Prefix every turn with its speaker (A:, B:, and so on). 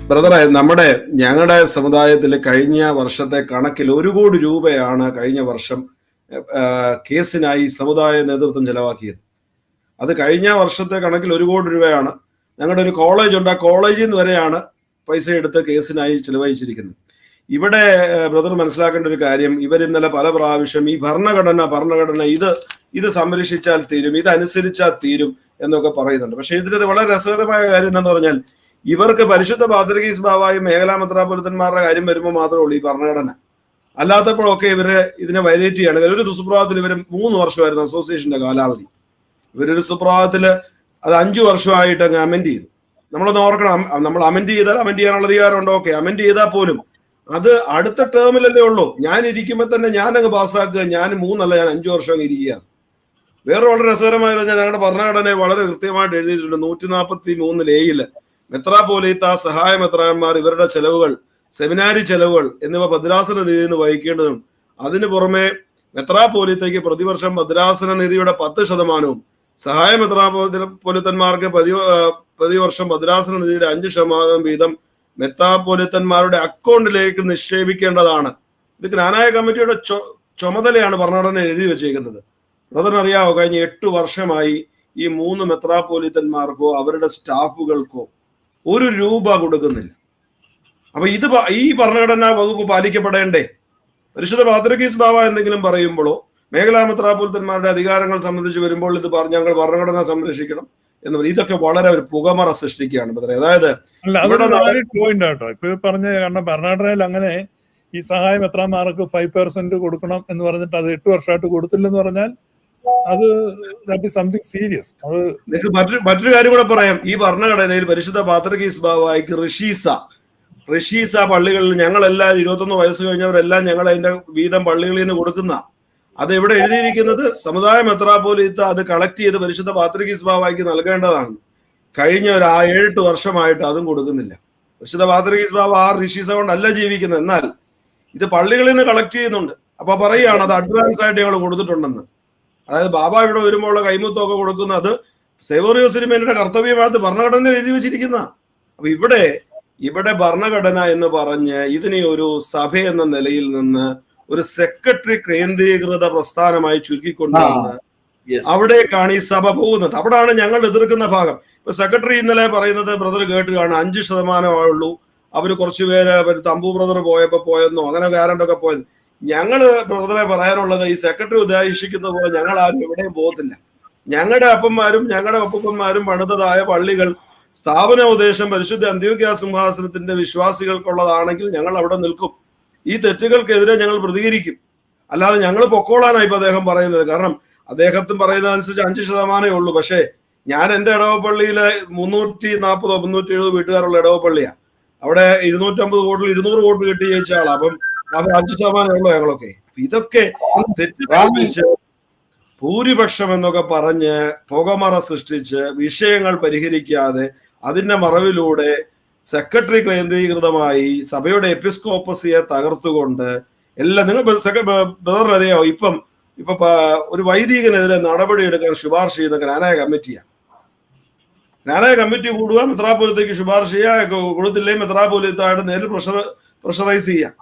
A: ബ്രദറെ, ഞങ്ങളുടെ സമുദായത്തിൽ കഴിഞ്ഞ വർഷത്തെ കണക്കിൽ 1 കോടി രൂപയാണ് കഴിഞ്ഞ വർഷം കേസിനായി സമുദായ നേതൃത്വം ചെലവാക്കിയത്. അത് കഴിഞ്ഞ വർഷത്തെ കണക്കിൽ 1 കോടി രൂപയാണ്. ഞങ്ങളുടെ ഒരു കോളേജ് ഉണ്ട്, ആ കോളേജിൽ നിന്ന് വരെയാണ് പൈസ എടുത്ത് കേസിനായി ചെലവഴിച്ചിരിക്കുന്നത്. ഇവിടെ ബ്രദർ മനസ്സിലാക്കേണ്ട ഒരു കാര്യം, ഇവരിന്നലെ പല പ്രാവശ്യം ഈ ഭരണഘടന ഇത് സംരക്ഷിച്ചാൽ തീരും, ഇതനുസരിച്ചാൽ തീരും എന്നൊക്കെ പറയുന്നുണ്ട്. പക്ഷെ ഇതിന് വളരെ രസകരമായ കാര്യം എന്താന്ന് പറഞ്ഞാൽ, ഇവർക്ക് പരിശുദ്ധ പാത്രികീസ് ബാവായും മേഖലാ മെത്രാപ്പൊലീത്തന്മാരുടെ കാര്യം വരുമ്പോൾ മാത്രമേ ഉള്ളൂ ഈ ഭരണഘടന. അല്ലാത്തപ്പോഴൊക്കെ ഇവര് ഇതിനെ വയലേറ്റ് ചെയ്യാണ്. ഒരു സുപ്രഭാതത്തിൽ ഇവർ 3 വർഷമായിരുന്നു അസോസിയേഷന്റെ കാലാവധി. ഇവരൊരു സുപ്രഭാതത്തില് അത് 5 വർഷമായിട്ട് അങ്ങ് അമെൻഡ് ചെയ്തു. നമ്മളൊന്ന് ഓർക്കണം, നമ്മൾ അമെൻഡ് ചെയ്യാനുള്ള അധികാരം ഉണ്ടോ? ഓക്കെ, അമെൻഡ് ചെയ്താൽ പോലും അത് അടുത്ത ടേമിലല്ലേ ഉള്ളൂ. ഞാൻ ഇരിക്കുമ്പോൾ തന്നെ ഞാൻ അങ്ങ് പാസ്സാക്കുക, ഞാൻ 3 അല്ല, ഞാൻ 5 വർഷം അങ്ങ് ഇരിക്കുകയാണ്. വേറെ വളരെ രസകരമായി പറഞ്ഞാൽ ഞങ്ങളുടെ ഭരണഘടനയെ വളരെ കൃത്യമായിട്ട് എഴുതിയിട്ടുണ്ട്. 143A മെത്രാപ്പോലീത്ത, സഹായ മെത്രാന്മാർ ഇവരുടെ ചെലവുകൾ, സെമിനാരി ചെലവുകൾ എന്നിവ ഭദ്രാസന നിധിയിൽ നിന്ന് വഹിക്കേണ്ടതും അതിനു പുറമെ മെത്രാപ്പോലീത്തയ്ക്ക് പ്രതിവർഷം ഭദ്രാസന നിധിയുടെ 10%, സഹായ മെത്രാപ്പോലീത്തന്മാർക്ക് പ്രതിവർഷം ഭദ്രാസന നിധിയുടെ 5% വീതം മെത്രാപ്പോലീത്തന്മാരുടെ അക്കൗണ്ടിലേക്ക് നിക്ഷേപിക്കേണ്ടതാണ്. ഇത് ജ്ഞാനായ കമ്മിറ്റിയുടെ ചുമതലയാണ് ഭരണഘടന എഴുതി വെച്ചേക്കുന്നത്. ബ്രദറിനറിയാവോ, കഴിഞ്ഞ 8 വർഷമായി ഈ 3 മെത്രാപ്പോലീത്തന്മാർക്കോ അവരുടെ സ്റ്റാഫുകൾക്കോ 1 രൂപ കൊടുക്കുന്നില്ല. അപ്പൊ ഈ ഭരണഘടനാ വകുപ്പ് പാലിക്കപ്പെടേണ്ടേ? പരിശുദ്ധ പാത്രികീസ് ബാവ എന്തെങ്കിലും പറയുമ്പോഴോ മേഖലാ മെത്രാപ്പൊലീത്തന്മാരുടെ അധികാരങ്ങൾ സംബന്ധിച്ച് വരുമ്പോൾ ഞങ്ങൾ ഭരണഘടന സംരക്ഷിക്കണം എന്ന് പറയും. ഇതൊക്കെ വളരെ ഒരു പുകമറ സൃഷ്ടിക്കുകയാണ്. അതായത്
B: ഇപ്പൊ പറഞ്ഞ, കാരണം ഭരണഘടനയിൽ അങ്ങനെ ഈ സഹായ മെത്രാന്മാർക്ക് 5% കൊടുക്കണം എന്ന് പറഞ്ഞിട്ട് അത് 8 വർഷമായിട്ട് കൊടുത്തില്ലെന്ന് പറഞ്ഞാൽ അത് സംതിങ് സീരിയസ്. അത്
A: നിങ്ങൾക്ക് മറ്റൊരു കാര്യം കൂടെ പറയാം. ഈ ഭരണഘടനയിൽ പരിശുദ്ധ പാത്രികീസ് ബാവായ്ക്ക് ഋഷീസ പള്ളികളിൽ ഞങ്ങളെല്ലാം 21 വയസ്സ് കഴിഞ്ഞവരെല്ലാം ഞങ്ങൾ അതിന്റെ വീതം പള്ളികളിൽ നിന്ന് കൊടുക്കുന്ന, അത് എവിടെ എഴുതിയിരിക്കുന്നത്? സമുദായ മെത്രാപ്പോലീത്ത അത് കളക്ട് ചെയ്ത് പരിശുദ്ധ പാത്രികീസ് ബാവായ്ക്ക് നൽകേണ്ടതാണ്. കഴിഞ്ഞ ഒരു 7-8 വർഷമായിട്ട് അതും കൊടുക്കുന്നില്ല. പരിശുദ്ധ പാത്രികീസ് ബാവ ആ ഋഷീസ കൊണ്ടല്ല ജീവിക്കുന്നത്, എന്നാൽ ഇത് പള്ളികളിൽ നിന്ന് കളക്ട് ചെയ്യുന്നുണ്ട്. അപ്പൊ പറയുകയാണ് അത് അഡ്വാൻസ് ആയിട്ട് ഞങ്ങൾ കൊടുത്തിട്ടുണ്ടെന്ന്. അതായത് ബാബ ഇവിടെ വരുമ്പോൾ കൈമുത്തൊക്കെ കൊടുക്കുന്നത് സേവോറിയോസ് തിരുമേനിയുടെ കർത്തവ്യമായിട്ട് ഭരണഘടന എഴുതി വെച്ചിരിക്കുന്ന. അപ്പൊ ഇവിടെ ഭരണഘടന എന്ന് പറഞ്ഞ് ഇതിനെ ഒരു സഭ എന്ന നിലയിൽ നിന്ന് ഒരു സെക്രട്ടറി കേന്ദ്രീകൃത പ്രസ്ഥാനമായി ചുരുക്കിക്കൊണ്ടാണ് അവിടേക്കാണ് ഈ സഭ പോകുന്നത്. അവിടാണ് ഞങ്ങൾ എതിർക്കുന്ന ഭാഗം. ഇപ്പൊ സെക്രട്ടറി ഇന്നലെ പറയുന്നത് ബ്രദർ കേട്ട് കാണാൻ 5% ഉള്ളൂ, അവര് കുറച്ചുപേര് തമ്പു ബ്രദർ പോയെന്നോ അങ്ങനെ കാരണ്ടൊക്കെ പോയത്. ഞങ്ങള് ബ്രദറെ പറയാനുള്ളത്, ഈ സെക്രട്ടറി ഉദ്ദേശിക്കുന്നത് പോലെ ഞങ്ങൾ ആരും എവിടെയും പോകത്തില്ല. ഞങ്ങളുടെ അപ്പന്മാരും ഞങ്ങളുടെ ഒപ്പന്മാരും പണിതതായ പള്ളികൾ സ്ഥാപന ഉദ്ദേശം പരിശുദ്ധ അന്ത്യോക്യ സിംഹാസനത്തിന്റെ വിശ്വാസികൾക്കുള്ളതാണെങ്കിൽ ഞങ്ങൾ അവിടെ നിൽക്കും. ഈ തെറ്റുകൾക്കെതിരെ ഞങ്ങൾ പ്രതികരിക്കും. അല്ലാതെ ഞങ്ങൾ പൊക്കോളാനാണ് ഇപ്പൊ അദ്ദേഹം പറയുന്നത്. കാരണം അദ്ദേഹത്തിന് പറയുന്നതനുസരിച്ച് 5% ഉള്ളൂ. പക്ഷേ ഞാൻ എൻ്റെ ഇടവപ്പള്ളിയിലെ 340 370 വീട്ടുകാരുള്ള ഇടവപ്പള്ളിയാ. അവിടെ 250 വോട്ടിൽ 200 വോട്ട് കിട്ടി ജയിച്ച ആളാ. അപ്പം 5% ഉള്ളൂ ഞങ്ങളൊക്കെ. ഇതൊക്കെ തെറ്റിദ്ധാരിച്ച് ഭൂരിപക്ഷം എന്നൊക്കെ പറഞ്ഞ് പുകമറ സൃഷ്ടിച്ച് വിഷയങ്ങൾ പരിഹരിക്കാതെ അതിന്റെ മറവിലൂടെ സെക്രട്ടറി കേന്ദ്രീകൃതമായി സഭയുടെ എപ്പിസ്കോപ്പസിയെ തകർത്തുകൊണ്ട് എല്ലാം, നിങ്ങൾ ബ്രദറിനറിയാമോ, ഇപ്പൊ ഒരു വൈദികനെതിരെ നടപടിയെടുക്കാൻ ശുപാർശ ചെയ്യുന്ന ജ്ഞാനായ കമ്മിറ്റിയാണ്. ജ്ഞാനായ കമ്മിറ്റി കൂടുക, മെത്രാപ്പൊലീത്തയ്ക്ക് ശുപാർശ ചെയ്യുക, കൊടുത്തില്ലേ മെത്രാപ്പൊലീത്തായിട്ട് നേരിൽ പ്രഷറൈസ് ചെയ്യുക.